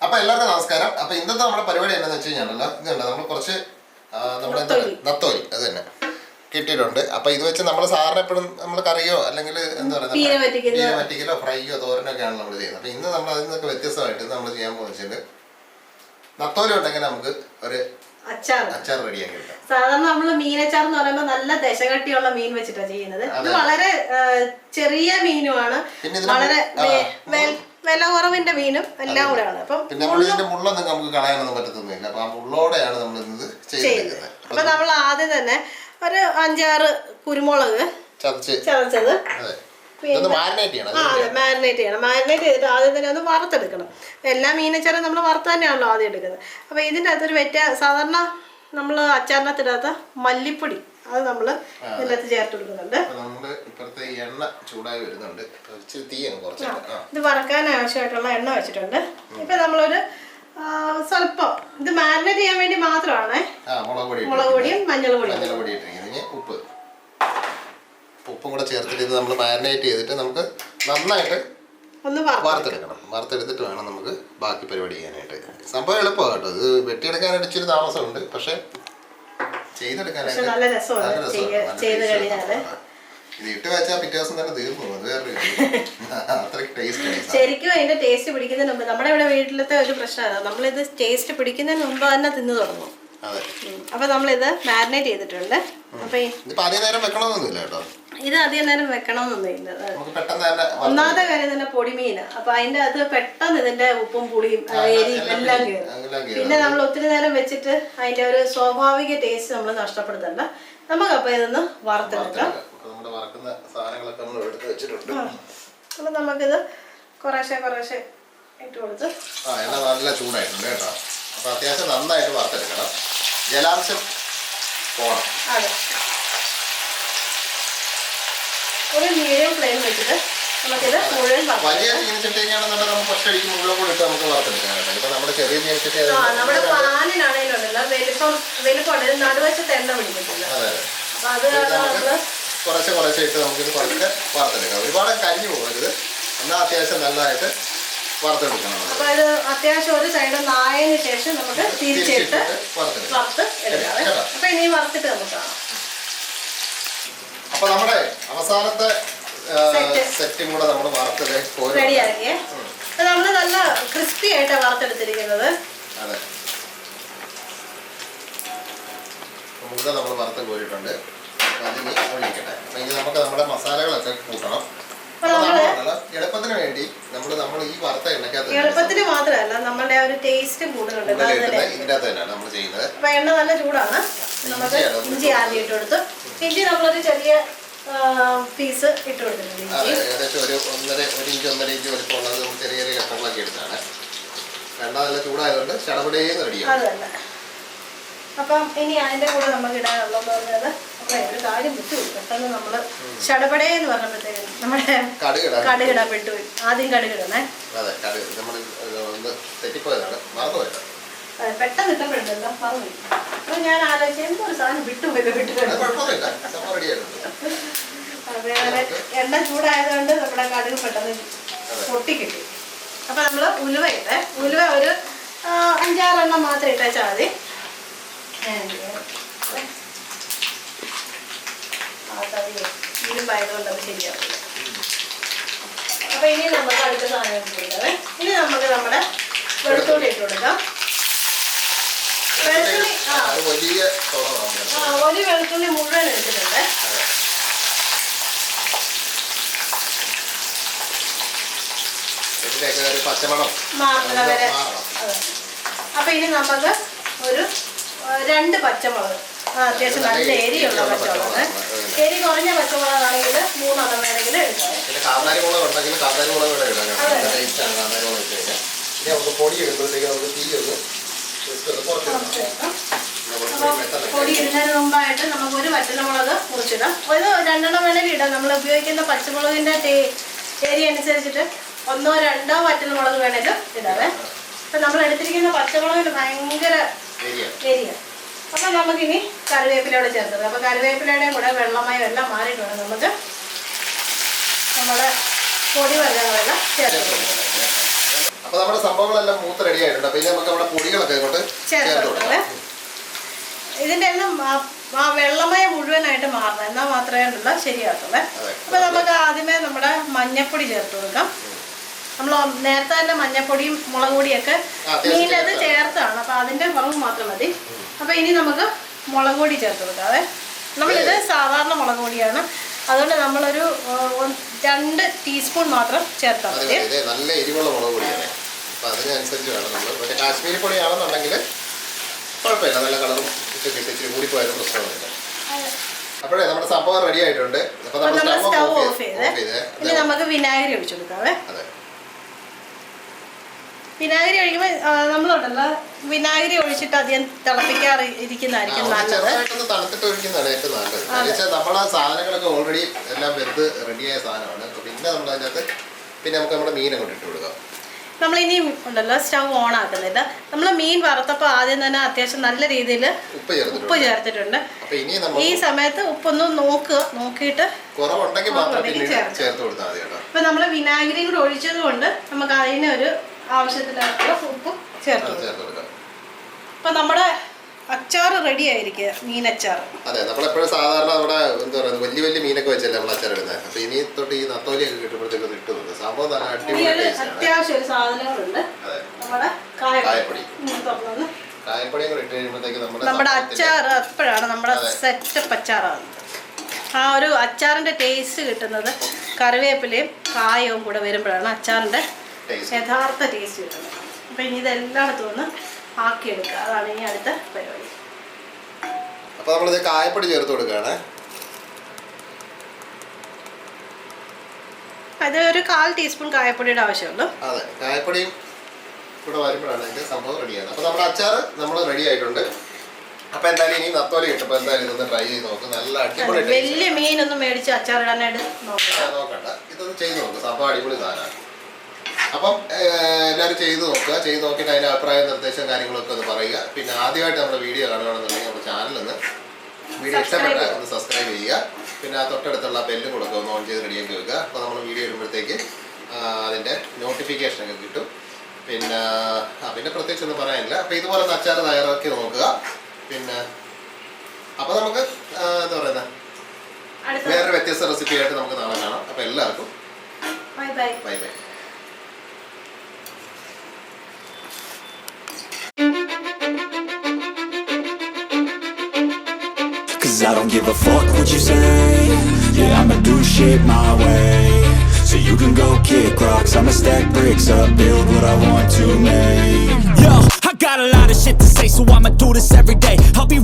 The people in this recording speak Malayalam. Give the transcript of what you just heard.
അപ്പോൾ എല്ലാവർക്കും നമസ്കാരം. അപ്പോൾ ഇന്നത്തെ നമ്മുടെ പരിപാടി എന്താണെന്ന് വെച്ച് കഴിഞ്ഞാൽ ഇതുണ്ട് നമ്മൾ കുറച്ച് നമ്മുടെ നത്തോലി അത് തന്നെ കിട്ടിയിട്ടുണ്ട്. അപ്പോൾ ഇത് വെച്ച് നമ്മൾ സാധാരണ എപ്പോഴും നമ്മൾ കറിയോ അല്ലെങ്കിൽ എന്താ പറയുക പീര വറ്റിക്കലോ ഫ്രൈയോ തോരനൊക്കെയാണ് നമ്മൾ ചെയ്യുന്നത്. അപ്പോൾ ഇന്ന് നമ്മൾ അതിൽ നിന്നൊക്കെ വ്യത്യസ്തമായിട്ട് നമ്മൾ ചെയ്യാൻ പോകുന്നത് നത്തോലി ഉണ്ടെങ്കിൽ നമുക്ക് ഒരു അച്ചാർ റെഡിയാക്കി എടുക്കാം. സാധാരണ നമ്മള് മീനച്ചാർ എന്ന് പറയുമ്പോൾ നല്ല ദശകട്ടിയുള്ള മീൻ വെച്ചിട്ടാണ് ചെയ്യുന്നത്. ഇത് വളരെ ചെറിയ മീനുമാണ്, വളരെ വില കുറവിന്റെ മീനും എല്ലാം കൂടെയാണ്. അപ്പം മുള്ളൊന്നും നമുക്ക് കളയാനൊന്നും പറ്റത്തൊന്നുമില്ല. അപ്പൊ ആ മുള്ളോടെയാണ് നമ്മൾ ഇന്ന് ചെയ്യുന്നത്. അപ്പൊ നമ്മൾ ആദ്യം തന്നെ ഒരു 5-6 കുരുമുളക് ചതച്ചത് മാരിനേറ്റ് ചെയ്യണം. മാരിനേറ്റ് ചെയ്തിട്ട് ആദ്യം തന്നെ ഒന്ന് വറുത്തെടുക്കണം. എല്ലാ മീനച്ചാറും നമ്മൾ വറുത്ത് തന്നെയാണല്ലോ ആദ്യം എടുക്കുന്നത്. അപ്പോൾ ഇതിൻ്റെ അകത്തൊരു സാധാരണ നമ്മൾ അച്ചാറിനകത്തിടാത്ത മല്ലിപ്പൊടി അത് നമ്മൾ ഇതിനകത്ത് ചേർത്ത് കൊടുക്കുന്നുണ്ട്. ഇത് വറക്കാൻ ആവശ്യമായിട്ടുള്ള എണ്ണ വെച്ചിട്ടുണ്ട്. ഇപ്പം നമ്മളൊരു സ്വല്പം ഇത് മാരിനേറ്റ് ചെയ്യാൻ വേണ്ടി മാത്രമാണ് മുളക് പൊടിയും മഞ്ഞൾ പൊടിയും ഉപ്പും കൂടെ ചേർത്തിട്ട് ഇത് നമ്മൾ മാരിനേറ്റ് ചെയ്തിട്ട് നമുക്ക് നന്നായിട്ട് ഒന്ന് വറുത്തെടുത്തിട്ട് വേണം നമുക്ക് ബാക്കി പരിപാടി ചെയ്യാനായിട്ട്. സംഭവം എളുപ്പമാണ് കേട്ടോ. ഇത് വെട്ടിയെടുക്കാനായിട്ട് ഇച്ചിരി താമസമുണ്ട്, പക്ഷെ ചെയ്തെടുക്കാനായിട്ട് നല്ല രസമാണ്. ഇത് ഇട്ട് വെച്ചാൽ പിറ്റേ ദിവസം തന്നെ തീർന്നു. അത് വേറെ അത്രയ്ക്ക് ടേസ്റ്റ്. ശരിക്കും അതിന്റെ ടേസ്റ്റ് പിടിക്കുന്നതിന് മുമ്പ് നമ്മുടെ ഇവിടെ വീട്ടിലത്തെ ഒരു പ്രശ്നമാണ്, നമ്മളിത് ടേസ്റ്റ് പിടിക്കുന്നതിന് മുമ്പ് തന്നെ തിന്നു തുടങ്ങും. അപ്പൊ നമ്മളിത് മാരിനേറ്റ് ചെയ്തിട്ടുണ്ട്. അപ്പൊ അധികം നേരം വെക്കണമെന്നൊന്നുമില്ല കേട്ടോ. ഇത് അധികം നേരം വെക്കണമെന്നൊന്നുമില്ല. ഒന്നാമത്തെ കാര്യം തന്നെ പൊടിമീന്, അപ്പൊ അതിന്റെ അത് പെട്ടെന്ന് ഇതിന്റെ ഉപ്പും പുളിയും എരിയും എല്ലാം കയറും. പിന്നെ നമ്മൾ ഒത്തിരി നേരം വെച്ചിട്ട് അതിന്റെ ഒരു സ്വാഭാവിക ടേസ്റ്റ് നമ്മൾ നഷ്ടപ്പെടുത്തണ്ട. നമുക്കപ്പൊ ഇതൊന്ന് വറുത്തെടുക്കാം. അപ്പൊ നമുക്കിത് കുറേശ്ശെ ഇട്ട് കൊടുത്ത് നല്ല ചൂടായിട്ടുണ്ട് കേട്ടോ. അപ്പൊ അത്യാവശ്യം നന്നായിട്ട് വറുത്തെടുക്കണം. ജലാംശം പോകണം. അതെ, ഒരു മീഡിയം ഫ്ലെയിം വെച്ചിട്ട് നമുക്കിത് മുഴുവൻ വലിയ ചീനിച്ചട്ടിയാണെന്നുണ്ടെങ്കിൽ നമുക്ക് ഒറ്റയടിക്ക് മുഴുവൻ കൂടി ഇട്ട് നമുക്ക് വറുത്തെടുക്കാം കേട്ടോ. ഇപ്പൊ നമ്മുടെ ചെറിയ ചീനിച്ചട്ടി നമ്മുടെ പാനിനാണേലുണ്ടല്ലോ വലിപ്പമുണ്ട്, നടുവശത്ത് എണ്ണ പിടിക്കത്തില്ല. അപ്പൊ അത് നമ്മള് കുറച്ച് ഇട്ട് നമുക്കിത് കുറച്ച് വറുത്തെടുക്കാം. ഒരുപാട് കരിഞ്ഞു പോകരുത്, എന്നാൽ അത്യാവശ്യം നല്ലതായിട്ട് വറുത്തെടുക്കണം. അപ്പൊ ഇത് അത്യാവശ്യം ഒരു സൈഡ് നായതിനു ശേഷം നമുക്ക് തിരിച്ചിട്ട് വറുത്ത് എടുക്കാം. അപ്പൊ ഇനി വറുത്തിട്ട് നമുക്ക് കാണാം. അപ്പൊ നമ്മുടെ അവസാനത്തെ സെറ്റും കൂടെ നമ്മൾ വറുത്തത് റെഡിയാക്കിയേ. നമ്മള് നല്ല ക്രിസ്പി ആയിട്ടാണ് വറുത്തെടുത്തിരിക്കുന്നത്. അതെ, മുഴുവൻ നമ്മൾ വറുത്ത് കോരിയിട്ടുണ്ട്. അതിന് ഒഴിക്കട്ടെ. അപ്പൊ ഇനി നമുക്ക് നമ്മുടെ മസാലകളൊക്കെ കൂട്ടണം. എളുപ്പത്തിന് വേണ്ടി നമ്മൾ ഈ വറുത്ത എണ്ണക്കകത്ത് എളുപ്പത്തിന് മാത്രമല്ല നമ്മുടെ ഒരു ടേസ്റ്റ് കൂടുതലുണ്ട്. ഇതിന്റെ അകത്ത് തന്നെയാണ് നമ്മൾ ചെയ്യുന്നത്. അപ്പൊ എണ്ണ നല്ല ചൂടാണ്. നമുക്ക് ഇഞ്ചി ആദ്യം ഇട്ട് കൊടുത്തു. ഇഞ്ചി നമ്മളൊരു ചെറിയ പീസ് ഇട്ട് കൊടുത്തിട്ടുണ്ട്. ഏകദേശം ഒരു 1 ഇഞ്ച് വലിപ്പമുള്ളത് നമ്മൾ ചെറിയ കഷ്ണങ്ങളൊക്കെ എടുത്താണ്. എണ്ണ നല്ല ചൂടായതുകൊണ്ട് ചടപടേന്ന് റെഡിയാണ്. അതല്ല, അപ്പം ഇനി അതിന്റെ കൂടെ നമുക്ക് ഇടാനുള്ളതെന്ന് പറഞ്ഞാൽ ഒരു കാര്യം വിട്ടുപോയി. പെട്ടെന്ന് നമ്മള് ചടപടേ എന്ന് പറഞ്ഞപ്പോഴത്തേക്കും നമ്മുടെ കടുകിടാൻ വിട്ടുപോയി. ആദ്യം കടുകിടണേ. പെട്ടെന്ന് ഇട്ടപ്പോഴുണ്ടല്ലോ മറന്നു. അപ്പൊ ഞാൻ ആലോചിച്ച എന്തോ ഒരു സാധനം വിട്ടുപോയി. അതേപോലെ എണ്ണ ചൂടായതുകൊണ്ട് നമ്മുടെ കടുക് പെട്ടെന്ന് പൊട്ടിക്കിട്ടി. അപ്പൊ നമ്മള് ഉലുവ ഒരു 5-6 എണ്ണം മാത്രം ഇട്ടാച്ചാൽ മതി. ഇരുമ്പായതുകൊണ്ട് അത് ശരിയാവില്ല. അപ്പൊ ഇനി നമുക്ക് അടുത്ത സാധനം കൊടുക്കാം. ഇനി നമുക്ക് നമ്മുടെ വെളുത്തുള്ളി ഇട്ട് കൊടുക്കാം. വെളുത്തുള്ളി ഒരു വെളുത്തുള്ളി മുഴുവൻ എടുത്തിട്ടുണ്ട്. മാറുന്ന വരെ. അപ്പൊ ഇനി നമുക്ക് ഒരു 2 പച്ചമുളക്, അത്യാവശ്യം നല്ല എരിയുള്ള പച്ചമുളക്. എരി കുറഞ്ഞ പച്ചമുളകാണെങ്കിൽ 3 എണ്ണം വേണമെങ്കിൽ എടുക്കാം. പൊടി ഇടുന്നതിന് മുമ്പായിട്ട് നമുക്ക് ഒരു വറ്റൽമുളക് മുറിച്ചിടാം. ഒരു 2 എണ്ണം വേണമെങ്കിൽ ഇടാം. നമ്മൾ ഉപയോഗിക്കുന്ന പച്ചമുളകിന്റെ എരി അനുസരിച്ചിട്ട് 1-2 വറ്റൽമുളക് വേണമെങ്കിൽ ഇടാവേ. അപ്പൊ നമ്മൾ എടുത്തിരിക്കുന്ന പച്ചമുളകിന് ഭയങ്കര എരിയ. അപ്പൊ നമുക്കിനി കറിവേപ്പിലയോടെ ചേർത്തത്. അപ്പൊ കറിവേപ്പിലയുടെയും കൂടെ വെള്ളമയം എല്ലാം മാറിയിട്ട് വേണം നമുക്ക് നമ്മുടെ പൊടി വർഗ്ഗങ്ങളെല്ലാം ചേർത്ത്. അപ്പോൾ നമ്മുടെ സംഭവങ്ങളെല്ലാം മൂത്ത് റെഡി ആയിട്ടുണ്ട്. ആയിട്ടുണ്ട്. അപ്പൊ ഇനി നമുക്ക് നമ്മുടെ പൊടികളൊക്കെ ഇങ്ങോട്ട് ചേർത്ത് കൊടുക്കാം. ഇതിന്റെ എല്ലാം ആ വെള്ളമയം മുഴുവനായിട്ട് മാറണം, എന്നാൽ മാത്രമേ ഉണ്ടല്ലോ ശരിയാക്കുള്ളേ. അപ്പൊ നമുക്ക് ആദ്യമേ നമ്മുടെ മഞ്ഞപ്പൊടി ചേർത്ത് കൊടുക്കാം. നമ്മൾ നേരത്തെ തന്നെ മഞ്ഞപ്പൊടിയും മുളക് പൊടിയൊക്കെ മീനത് ചേർത്താണ്, അപ്പൊ അതിന്റെ കുറവ് മാത്രം മതി. അപ്പൊ ഇനി നമുക്ക് മുളക് പൊടി ചേർത്ത് കൊടുക്കാവേ. നമ്മളിത് സാധാരണ മുളക് പൊടിയാണ്, അതുകൊണ്ട് നമ്മളൊരു 2 ടീസ്പൂൺ മാത്രം ചേർത്താൽ മതി. നല്ല എരിവുള്ള മുളക് പൊടിയാണ്, അപ്പൊ അതിനനുസരിച്ച് വേണം നമ്മൾ. പക്ഷേ കാശ്മീരി പൊടിയാണെന്നുണ്ടെങ്കിൽ കുഴപ്പമില്ല, നല്ല കളറും ഇച്ചിരി കൂടി പോയാലും പ്രശ്നമൊന്നുമില്ല. അപ്പോഴേ നമ്മുടെ സംഭവം റെഡി ആയിട്ടുണ്ട്. അപ്പൊ നമ്മൾ സ്റ്റൗ ഓഫ് ചെയ്ത് ഇനി നമുക്ക് വിനാഗിരി ഒഴിച്ചു കൊടുക്കാവേ. വിനാഗിരി ഒഴിക്കുമ്പോൾ നമ്മളുണ്ടല്ലോ വിനാഗിരി ഒഴിച്ചിട്ട് അധികം തിളപ്പിക്കാറ് ഇരിക്കുന്നതായിരിക്കും നല്ലത്. തണുത്തിട്ട് ഒഴിക്കുന്നതാണ് ഏറ്റവും നല്ലത്. നമ്മളെ സാധനങ്ങളൊക്കെ ഓൾറെഡി എല്ലാം വെറുതെ റെഡിയായ സാധനമാണ്. പിന്നെ നമ്മൾ അതിനകത്ത് നമുക്ക് നമ്മുടെ മീൻ അങ്ങോട്ട് ഇട്ട് കൊടുക്കാം. നമ്മളിനി ഉണ്ടല്ലോ സ്റ്റൗ ഓൺ ആക്കുന്നില്ല. നമ്മൾ മീൻ വറുത്തപ്പോൾ ആദ്യം തന്നെ അത്യാവശ്യം നല്ല രീതിയിൽ ഉപ്പ് ചേർത്തിട്ടുണ്ട്. ഈ സമയത്ത് ഉപ്പൊന്ന് നോക്കിയിട്ട് ഇപ്പൊ നമ്മള് വിനാഗിരിയും കൂടെ ഒഴിച്ചത് കൊണ്ട് നമുക്ക് അതിനൊരു ആവശ്യത്തിനുള്ള ഉപ്പ് ചേർത്ത് കൊടുക്കാം. അപ്പൊ നമ്മുടെ അച്ചാർ റെഡി ആയിരിക്കുക, മീനച്ചാർ. അതെ, നമ്മളെപ്പോഴും സാധാരണ നമ്മുടെ എന്താ പറയുക വലിയ വലിയ മീനൊക്കെ വെച്ചല്ലേ നമ്മൾ അച്ചാർ ഇടുന്നത്. അപ്പൊ ഇനി തൊട്ട് ഈ നത്തോലിയൊക്കെ കിട്ടുമ്പോഴത്തേക്ക് ഇട്ടുന്നത് സംഭവം നല്ല അടിപൊളി. അത്യാവശ്യം ഒരു സാധനങ്ങളുണ്ട്, നമ്മുടെ കായപ്പൊടി. കായപ്പൊടിയും കൂടെ ഇട്ട് കഴിയുമ്പോഴത്തേക്ക് നമ്മുടെ അച്ചാർ അപ്പോഴാണ് നമ്മുടെ സെറ്റപ്പ് അച്ചാറാകുന്നത്. ആ ഒരു അച്ചാറിന്റെ ടേസ്റ്റ് കിട്ടുന്നത് കറിവേപ്പിലയും കായവും കൂടെ വരുമ്പോഴാണ് അച്ചാറിന്റെ യഥാർത്ഥ ടേസ്റ്റ് കിട്ടുന്നത്. അപ്പൊ ഇനി ഇതെല്ലായിടത്തും ഒന്ന് ആക്കിയെടുക്കുക, അതാണ് ഇനി അടുത്ത പരിപാടി. അപ്പൊ നമ്മളിത് കായപ്പൊടി ചേർത്ത് കൊടുക്കുകയാണ്. അത് ഒരു 1/4 ടീസ്പൂൺ കായപ്പൊടിയുടെ ആവശ്യമുള്ളൂ. അതെ, കായപ്പൊടിയും കൂടെ വരുമ്പോഴാണ് അതിന്റെ സംഭവം റെഡിയാണ്. അപ്പൊ നമ്മുടെ അച്ചാർ നമ്മൾ റെഡി ആയിട്ടുണ്ട്. അപ്പൊ എന്തായാലും ഇനി നത്തോലി കിട്ടുമ്പോൾ എന്തായാലും ഇതൊന്ന് ട്രൈ ചെയ്ത് നോക്കും. നല്ല അടിപൊളി. വലിയ മീനൊന്നും മേടിച്ച് അച്ചാർ ഇടാനായിട്ട് നോക്കണ്ട, ഇതൊന്ന് ചെയ്ത് നോക്കും, സംഭവം അടിപൊളി സാധനമാണ്. അപ്പം എല്ലാവരും ചെയ്ത് നോക്കുക. ചെയ്ത് നോക്കിയിട്ട് അതിൻ്റെ അഭിപ്രായ നിർദ്ദേശം കാര്യങ്ങളൊക്കെ ഒന്ന് പറയുക. പിന്നെ ആദ്യമായിട്ട് നമ്മുടെ വീഡിയോ കാണുകയാണെന്നുണ്ടെങ്കിൽ നമ്മുടെ ചാനലൊന്ന് വീഡിയോ ഇഷ്ടപ്പെട്ടാൽ ഒന്ന് സബ്സ്ക്രൈബ് ചെയ്യുക. പിന്നെ ആ തൊട്ടടുത്തുള്ള ബെല്ലും കൂടെ ഒന്ന് ഓൺ ചെയ്ത് റെഡിയാക്കി വെക്കുക. അപ്പോൾ നമ്മൾ വീഡിയോ ഇടുമ്പോഴത്തേക്ക് അതിൻ്റെ നോട്ടിഫിക്കേഷനൊക്കെ കിട്ടും. പിന്നെ പ്രത്യേകിച്ച് ഒന്നും പറയാനില്ല. അപ്പോൾ ഇതുപോലെ അച്ചാർ തയ്യാറാക്കി നോക്കുക. പിന്നെ അപ്പോൾ നമുക്ക് എന്താ പറയുന്നത് വേറൊരു വ്യത്യസ്ത റെസിപ്പി ആയിട്ട് നമുക്ക് നാളെ കാണാം. അപ്പോൾ എല്ലാവർക്കും bye bye. Bye bye. Cause I don't give a fuck what you say. Yeah, I'ma do shit my way. So you can go kick rocks, I'ma stack bricks up, build what I want to make. Yo, I got a lot of shit to say, so I'ma do this every day. I'll be